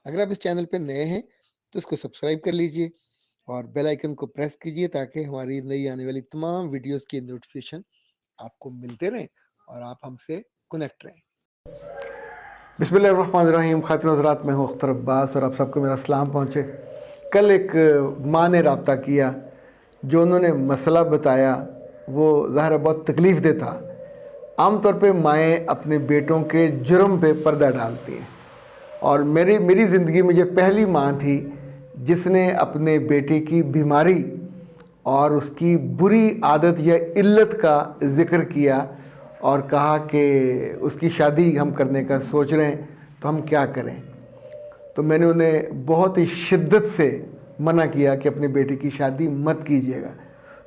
اگر آپ اس چینل پہ نئے ہیں تو اس کو سبسکرائب کر لیجئے اور بیل آئیکن کو پریس کیجئے تاکہ ہماری نئی آنے والی تمام ویڈیوز کی نوٹیفیکیشن آپ کو ملتے رہیں اور آپ ہم سے کنیکٹ رہیں۔ بسم اللہ الرحمن الرحیم۔ خاتون حضرات، میں ہوں اختر عباس اور آپ سب کو میرا سلام پہنچے۔ کل ایک ماں نے رابطہ کیا، جو انہوں نے مسئلہ بتایا وہ ظاہر بہت تکلیف دہ تھا۔ عام طور پہ مائیں اپنے بیٹوں کے جرم پہ پردہ ڈالتی ہیں، اور میری زندگی میں یہ پہلی ماں تھی جس نے اپنے بیٹے کی بیماری اور اس کی بری عادت یا علت کا ذکر کیا اور کہا کہ اس کی شادی ہم کرنے کا سوچ رہے ہیں تو ہم کیا کریں۔ تو میں نے انہیں بہت ہی شدت سے منع کیا کہ اپنے بیٹے کی شادی مت کیجیے گا۔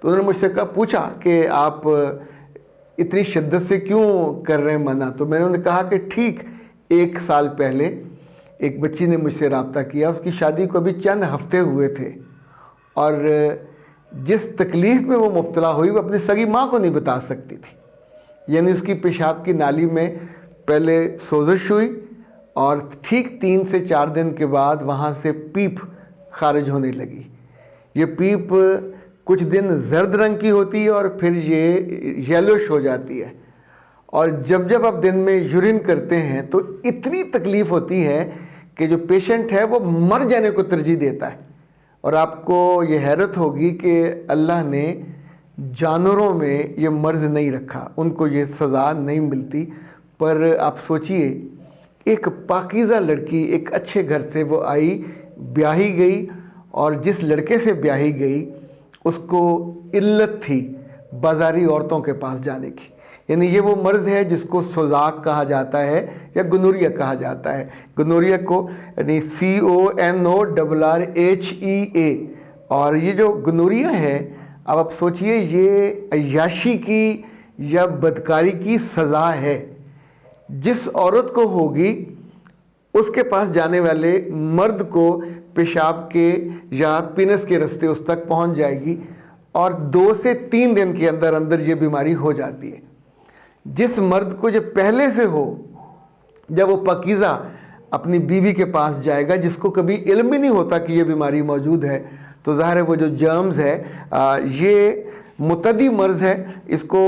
تو انہوں نے مجھ سے پوچھا کہ آپ اتنی شدت سے کیوں کر رہے ہیں منع؟ تو میں نے انہیں کہا کہ ٹھیک 1 سال پہلے ایک بچی نے مجھ سے رابطہ کیا، اس کی شادی کو ابھی چند ہفتے ہوئے تھے، اور جس تکلیف میں وہ مبتلا ہوئی وہ اپنی سگی ماں کو نہیں بتا سکتی تھی۔ یعنی اس کی پیشاب کی نالی میں پہلے سوزش ہوئی اور ٹھیک 3 سے 4 دن کے بعد وہاں سے پیپ خارج ہونے لگی۔ یہ پیپ کچھ دن زرد رنگ کی ہوتی ہے اور پھر یہ یلوش ہو جاتی ہے، اور جب آپ دن میں یورین کرتے ہیں تو اتنی تکلیف ہوتی ہے کہ جو پیشنٹ ہے وہ مر جانے کو ترجیح دیتا ہے۔ اور آپ کو یہ حیرت ہوگی کہ اللہ نے جانوروں میں یہ مرض نہیں رکھا، ان کو یہ سزا نہیں ملتی۔ پر آپ سوچئے، ایک پاکیزہ لڑکی ایک اچھے گھر سے وہ آئی، بیاہی گئی، اور جس لڑکے سے بیاہی گئی اس کو علت تھی بازاری عورتوں کے پاس جانے کی۔ یعنی یہ وہ مرض ہے جس کو سوزاک کہا جاتا ہے یا گنوریا کہا جاتا ہے۔ گنوریا کو یعنی CONORRHEA، اور یہ جو گنوریا ہے، اب آپ سوچئے یہ عیاشی کی یا بدکاری کی سزا ہے۔ جس عورت کو ہوگی اس کے پاس جانے والے مرد کو پیشاب کے یا پینس کے رستے اس تک پہنچ جائے گی، اور 2 سے 3 دن کے اندر یہ بیماری ہو جاتی ہے۔ جس مرد کو یہ پہلے سے ہو، جب وہ پاکیزہ اپنی بیوی کے پاس جائے گا جس کو کبھی علم ہی نہیں ہوتا کہ یہ بیماری موجود ہے، تو ظاہر ہے وہ جو جرمز ہے، یہ متعدی مرض ہے۔ اس کو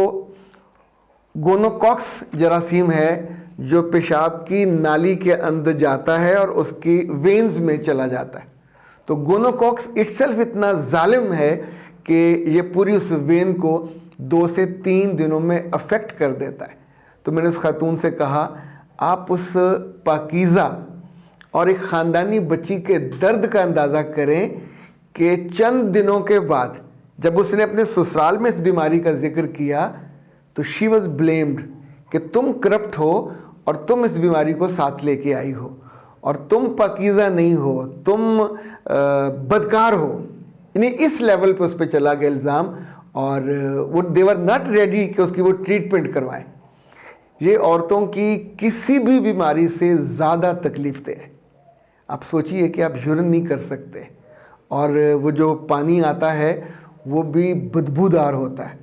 گونوکاکس جراثیم ہے جو پیشاب کی نالی کے اندر جاتا ہے اور اس کی وینز میں چلا جاتا ہے۔ تو گونوکاکس اٹسیلف اتنا ظالم ہے کہ یہ پوری اس وین کو 2 سے 3 دنوں میں افیکٹ کر دیتا ہے۔ تو میں نے اس خاتون سے کہا، آپ اس پاکیزہ اور ایک خاندانی بچی کے درد کا اندازہ کریں کہ چند دنوں کے بعد جب اس نے اپنے سسرال میں اس بیماری کا ذکر کیا تو شی واز بلیمڈ کہ تم کرپٹ ہو اور تم اس بیماری کو ساتھ لے کے آئی ہو، اور تم پاکیزہ نہیں ہو، تم بدکار ہو۔ یعنی اس لیول پہ اس پہ چلا گیا الزام، اور وہ دے ور ناٹ ریڈی کہ اس کی وہ ٹریٹمنٹ کروائیں۔ یہ عورتوں کی کسی بھی بیماری سے زیادہ تکلیف دہ ہے۔ آپ سوچئے کہ آپ یورین نہیں کر سکتے، اور وہ جو پانی آتا ہے وہ بھی بدبودار ہوتا ہے۔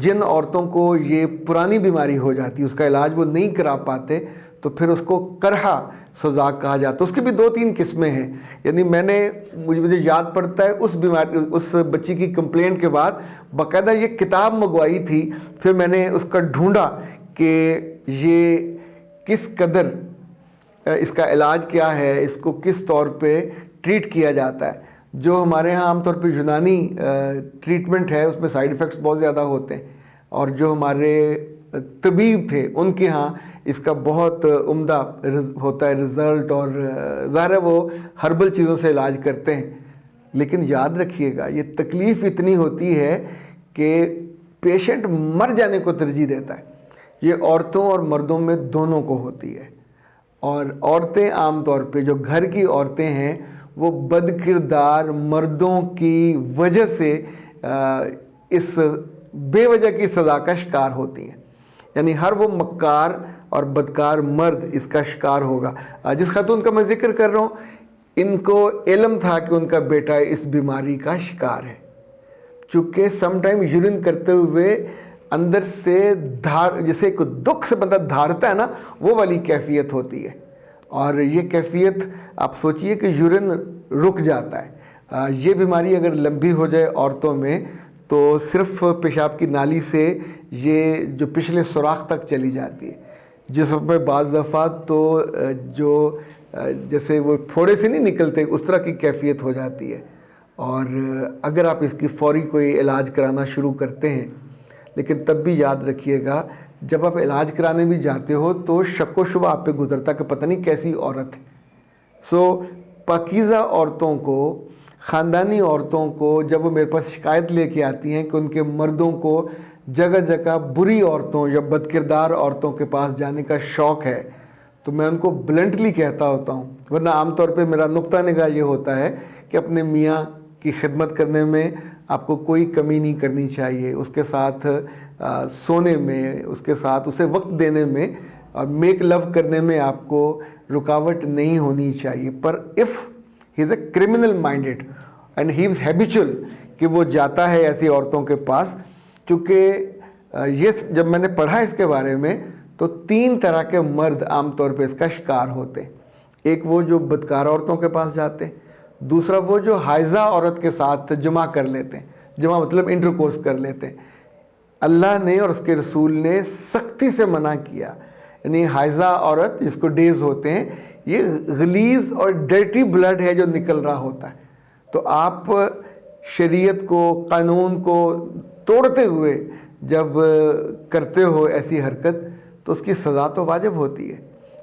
جن عورتوں کو یہ پرانی بیماری ہو جاتی ہے، اس کا علاج وہ نہیں کرا پاتے، تو پھر اس کو کرہا سوزاک کہا جاتا ہے۔ اس کی بھی 2-3 قسمیں ہیں۔ یعنی مجھے یاد پڑتا ہے اس بچی کی کمپلینٹ کے بعد باقاعدہ یہ کتاب منگوائی تھی، پھر میں نے اس کا ڈھونڈا کہ یہ کس قدر اس کا علاج کیا ہے، اس کو کس طور پہ ٹریٹ کیا جاتا ہے۔ جو ہمارے ہاں عام طور پہ یونانی ٹریٹمنٹ ہے اس میں سائیڈ ایفیکٹس بہت زیادہ ہوتے ہیں، اور جو ہمارے طبیب تھے ان کے ہاں اس کا بہت عمدہ ہوتا ہے رزلٹ، اور ظاہر ہے وہ ہربل چیزوں سے علاج کرتے ہیں۔ لیکن یاد رکھیے گا، یہ تکلیف اتنی ہوتی ہے کہ پیشنٹ مر جانے کو ترجیح دیتا ہے۔ یہ عورتوں اور مردوں میں دونوں کو ہوتی ہے، اور عورتیں عام طور پہ جو گھر کی عورتیں ہیں وہ بد کردار مردوں کی وجہ سے اس بے وجہ کی سزا کا شکار ہوتی ہیں۔ یعنی ہر وہ مکار اور بدکار مرد اس کا شکار ہوگا۔ جس خاتون کا میں ذکر کر رہا ہوں، ان کو علم تھا کہ ان کا بیٹا اس بیماری کا شکار ہے، چونکہ سم ٹائم یورین کرتے ہوئے اندر سے جسے دکھ سے بندہ دھارتا ہے نا، وہ والی کیفیت ہوتی ہے، اور یہ کیفیت آپ سوچئے کہ یورین رک جاتا ہے. یہ بیماری اگر لمبی ہو جائے عورتوں میں تو صرف پیشاب کی نالی سے یہ جو پچھلے سوراخ تک چلی جاتی ہے، جس میں بعض دفعات تو جو جیسے وہ پھوڑے سے نہیں نکلتے اس طرح کی کیفیت ہو جاتی ہے. اور اگر آپ اس کی فوری کوئی علاج کرانا شروع کرتے ہیں، لیکن تب بھی یاد رکھیے گا جب آپ علاج کرانے بھی جاتے ہو تو شک و شبہ آپ پہ گزرتا کہ پتہ نہیں کیسی عورت ہے. پاکیزہ عورتوں کو، خاندانی عورتوں کو جب وہ میرے پاس شکایت لے کے آتی ہیں کہ ان کے مردوں کو جگہ جگہ بری عورتوں یا بد کردار عورتوں کے پاس جانے کا شوق ہے، تو میں ان کو بلنٹلی کہتا ہوتا ہوں، ورنہ عام طور پہ میرا نقطہ نگاہ یہ ہوتا ہے کہ اپنے میاں کی خدمت کرنے میں آپ کو کوئی کمی نہیں کرنی چاہیے، اس کے ساتھ سونے میں، اس کے ساتھ اسے وقت دینے میں اور میک لو کرنے میں آپ کو رکاوٹ نہیں ہونی چاہیے. پر if he is a criminal minded and he is habitual کہ وہ جاتا ہے ایسی عورتوں کے پاس، کیونکہ یہ جب میں نے پڑھا اس کے بارے میں تو 3 طرح کے مرد عام طور پہ اس کا شکار ہوتے ہیں. ایک وہ جو بدکار عورتوں کے پاس جاتے ہیں، دوسرا وہ جو حائضہ عورت کے ساتھ جمع کر لیتے ہیں، جمع مطلب انٹرکورس کر لیتے ہیں. اللہ نے اور اس کے رسول نے سختی سے منع کیا، یعنی حائضہ عورت جس کو ڈیز ہوتے ہیں، یہ غلیظ اور ڈرٹی بلڈ ہے جو نکل رہا ہوتا ہے. تو آپ شریعت کو، قانون کو توڑتے ہوئے جب کرتے ہو ایسی حرکت تو اس کی سزا تو واجب ہوتی ہے.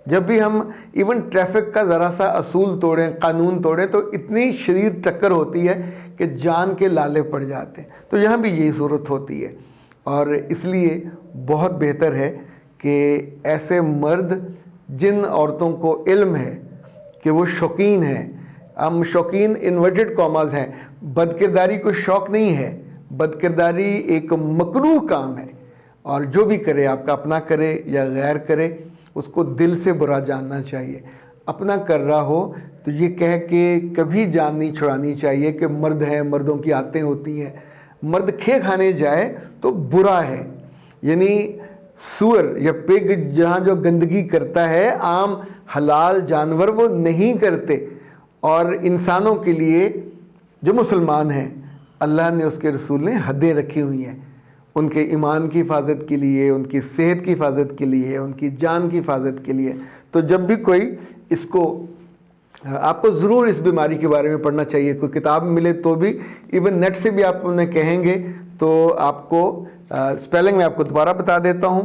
جب بھی ہم ایون ٹریفک کا ذرا سا اصول توڑیں، قانون توڑیں، تو اتنی شدید ٹکر ہوتی ہے کہ جان کے لالے پڑ جاتے ہیں. تو یہاں بھی یہی صورت ہوتی ہے، اور اس لیے بہت بہتر ہے کہ ایسے مرد جن عورتوں کو علم ہے کہ وہ شوقین ہیں، ہم شوقین انورٹڈ کاماز ہیں، بد کرداری کو شوق نہیں ہے، بد کرداری ایک مکروہ کام ہے، اور جو بھی کرے، آپ کا اپنا کرے یا غیر کرے، اس کو دل سے برا جاننا چاہیے. اپنا کر رہا ہو تو یہ کہہ کے کبھی جان نہیں چھڑانی چاہیے کہ مرد ہیں، مردوں کی عادتیں ہوتی ہیں. مرد کھے کھانے جائے تو برا ہے، یعنی سور یا پگ جہاں جو گندگی کرتا ہے، عام حلال جانور وہ نہیں کرتے. اور انسانوں کے لیے جو مسلمان ہیں، اللہ نے، اس کے رسول نے حدیں رکھی ہوئی ہیں ان کے ایمان کی حفاظت کے لیے، ان کی صحت کی حفاظت کے لیے، ان کی جان کی حفاظت کے لیے. تو جب بھی کوئی اس کو، آپ کو ضرور اس بیماری کے بارے میں پڑھنا چاہیے. کوئی کتاب ملے تو بھی، ایون نیٹ سے بھی آپ انہیں کہیں گے تو آپ کو اسپیلنگ میں آپ کو دوبارہ بتا دیتا ہوں،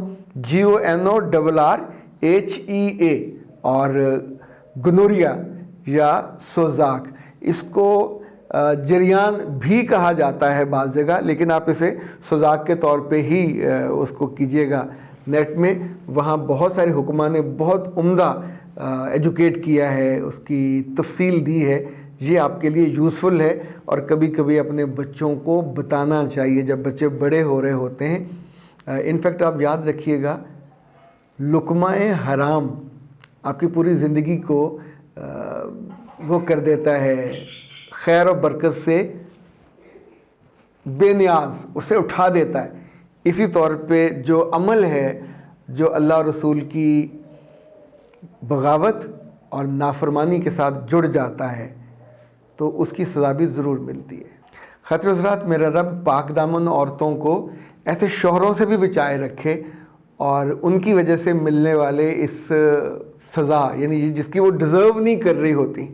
GONORRHEA، اور گنوریا یا سوزاک، اس کو جریان بھی کہا جاتا ہے بعض جگہ، لیکن آپ اسے سوزاک کے طور پہ ہی اس کو کیجیے گا. نیٹ میں وہاں بہت سارے حکماں نے بہت عمدہ ایجوکیٹ کیا ہے، اس کی تفصیل دی ہے. یہ آپ کے لیے یوزفل ہے، اور کبھی کبھی اپنے بچوں کو بتانا چاہیے جب بچے بڑے ہو رہے ہوتے ہیں. انفیکٹ آپ یاد رکھیے گا، لقمہ حرام آپ کی پوری زندگی کو وہ کر دیتا ہے، خیر و برکت سے بے نیاز، اسے اٹھا دیتا ہے. اسی طور پہ جو عمل ہے جو اللہ اور رسول کی بغاوت اور نافرمانی کے ساتھ جڑ جاتا ہے تو اس کی سزا بھی ضرور ملتی ہے. خاطر حضرات، میرا رب پاک دامن عورتوں کو ایسے شوہروں سے بھی بچائے رکھے، اور ان کی وجہ سے ملنے والے اس سزا، یعنی جس کی وہ ڈیزرو نہیں کر رہی ہوتی،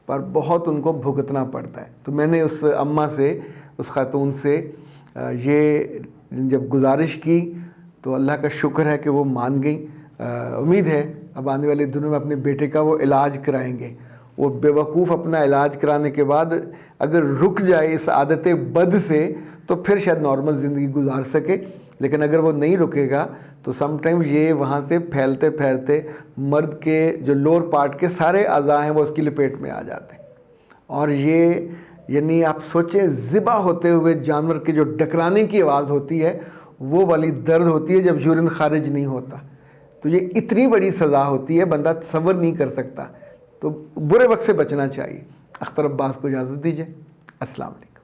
پر بہت ان کو بھگتنا پڑتا ہے. تو میں نے اس اماں سے، اس خاتون سے یہ جب گزارش کی تو اللہ کا شکر ہے کہ وہ مان گئیں. امید ہے اب آنے والے دنوں میں اپنے بیٹے کا وہ علاج کرائیں گے. وہ بے وقوف اپنا علاج کرانے کے بعد اگر رک جائے اس عادت بد سے تو پھر شاید نارمل زندگی گزار سکے، لیکن اگر وہ نہیں رکے گا تو سم ٹائم یہ وہاں سے پھیلتے پھیلتے مرد کے جو لوور پارٹ کے سارے اعضاء ہیں وہ اس کی لپیٹ میں آ جاتے ہیں. اور یہ یعنی آپ سوچیں، ذبح ہوتے ہوئے جانور کے جو ڈکرانے کی آواز ہوتی ہے وہ والی درد ہوتی ہے جب یورین خارج نہیں ہوتا. تو یہ اتنی بڑی سزا ہوتی ہے، بندہ تصور نہیں کر سکتا. تو برے وقت سے بچنا چاہیے. اختر عباس کو اجازت دیجیے. السلام علیکم.